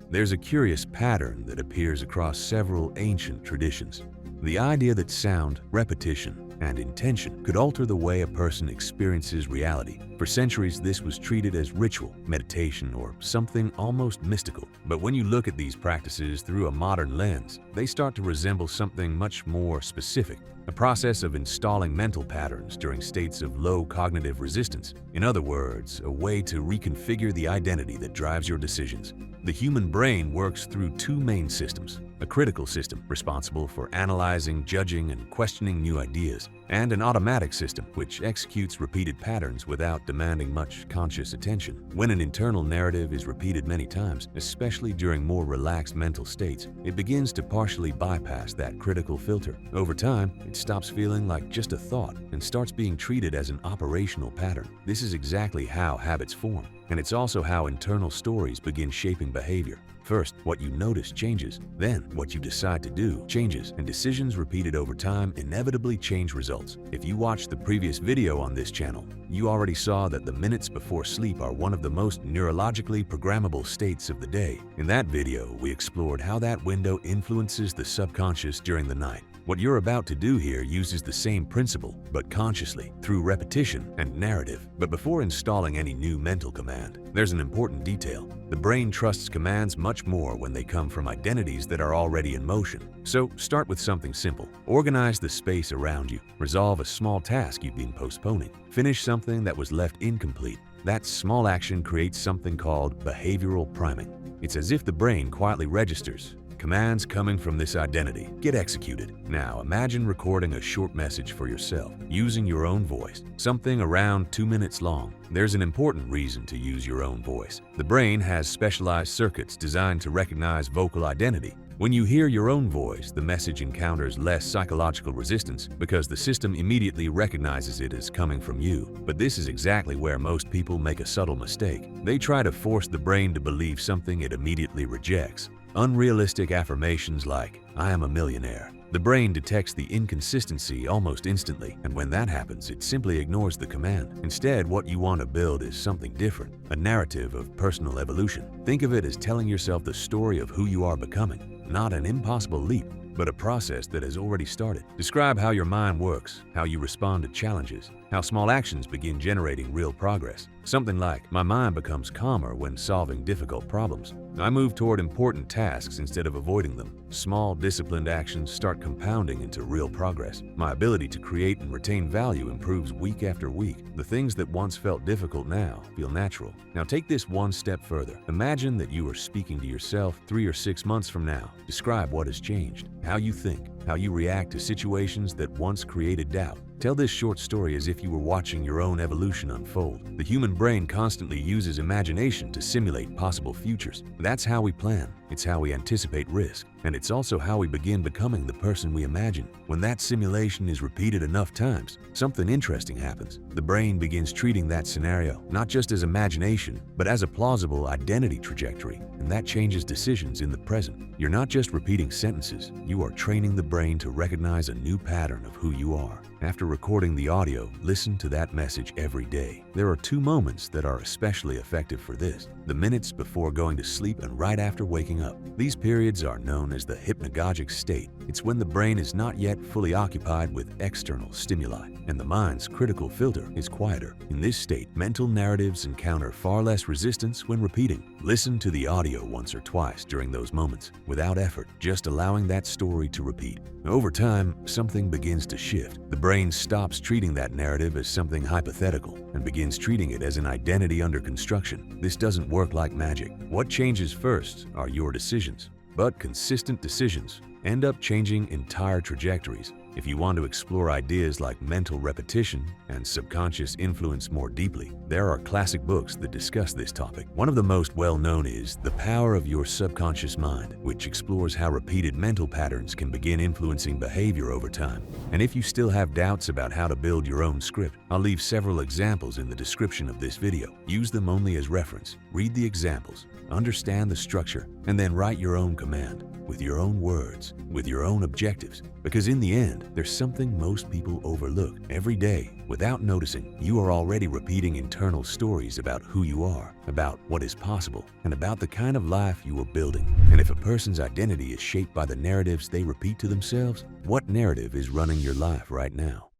There's a curious pattern that appears across several ancient traditions. The idea that sound, repetition, and intention could alter the way a person experiences reality. For centuries, this was treated as ritual, meditation, or something almost mystical. But when you look at these practices through a modern lens, they start to resemble something much more specific, a process of installing mental patterns during states of low cognitive resistance. In other words, a way to reconfigure the identity that drives your decisions. The human brain works through two main systems: a critical system responsible for analyzing, judging, and questioning new ideas, and an automatic system which executes repeated patterns without demanding much conscious attention. When an internal narrative is repeated many times, especially during more relaxed mental states, it begins to partially bypass that critical filter. Over time, it stops feeling like just a thought and starts being treated as an operational pattern. This is exactly how habits form, and it's also how internal stories begin shaping behavior. First, what you notice changes. Then, what you decide to do changes, and decisions repeated over time inevitably change results. If you watched the previous video on this channel, you already saw that the minutes before sleep are one of the most neurologically programmable states of the day. In that video, we explored how that window influences the subconscious during the night. What you're about to do here uses the same principle, but consciously, through repetition and narrative. But before installing any new mental command, there's an important detail. The brain trusts commands much more when they come from identities that are already in motion. So start with something simple. Organize the space around you. Resolve a small task you've been postponing. Finish something that was left incomplete. That small action creates something called behavioral priming. It's as if the brain quietly registers commands coming from this identity. Get executed. Now imagine recording a short message for yourself using your own voice, something around 2 minutes long. There's an important reason to use your own voice. The brain has specialized circuits designed to recognize vocal identity. When you hear your own voice, the message encounters less psychological resistance because the system immediately recognizes it as coming from you. But this is exactly where most people make a subtle mistake. They try to force the brain to believe something it immediately rejects. Unrealistic affirmations like, "I am a millionaire." The brain detects the inconsistency almost instantly, and when that happens, it simply ignores the command. Instead, what you want to build is something different, a narrative of personal evolution. Think of it as telling yourself the story of who you are becoming, not an impossible leap, but a process that has already started. Describe how your mind works, how you respond to challenges, how small actions begin generating real progress. Something like, "My mind becomes calmer when solving difficult problems. I move toward important tasks instead of avoiding them. Small, disciplined actions start compounding into real progress. My ability to create and retain value improves week after week. The things that once felt difficult now feel natural." Now take this one step further. Imagine that you are speaking to yourself 3 or 6 months from now. Describe what has changed, how you think, how you react to situations that once created doubt. Tell this short story as if you were watching your own evolution unfold. The human brain constantly uses imagination to simulate possible futures. That's how we plan. It's how we anticipate risk. And it's also how we begin becoming the person we imagine. When that simulation is repeated enough times, something interesting happens. The brain begins treating that scenario not just as imagination, but as a plausible identity trajectory. And that changes decisions in the present. You're not just repeating sentences, you are training the brain to recognize a new pattern of who you are. After recording the audio, listen to that message every day. There are 2 moments that are especially effective for this: the minutes before going to sleep and right after waking up. These periods are known as the hypnagogic state. It's when the brain is not yet fully occupied with external stimuli, and the mind's critical filter is quieter. In this state, mental narratives encounter far less resistance when repeating. Listen to the audio once or twice during those moments, without effort, just allowing that story to repeat. Over time, something begins to shift. The brain stops treating that narrative as something hypothetical and begins treating it as an identity under construction. This doesn't work like magic. What changes first are your decisions, but consistent decisions end up changing entire trajectories. If you want to explore ideas like mental repetition and subconscious influence more deeply, there are classic books that discuss this topic. One of the most well-known is The Power of Your Subconscious Mind, which explores how repeated mental patterns can begin influencing behavior over time. And if you still have doubts about how to build your own script, I'll leave several examples in the description of this video. Use them only as reference. Read the examples, understand the structure, and then write your own command. with your own words, with your own objectives. Because in the end, there's something most people overlook. Every day, without noticing, you are already repeating internal stories about who you are, about what is possible, and about the kind of life you are building. And if a person's identity is shaped by the narratives they repeat to themselves, what narrative is running your life right now?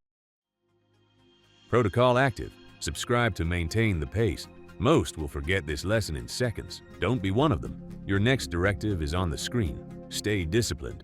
Protocol active. Subscribe to maintain the pace. Most will forget this lesson in seconds. Don't be one of them. Your next directive is on the screen. Stay disciplined.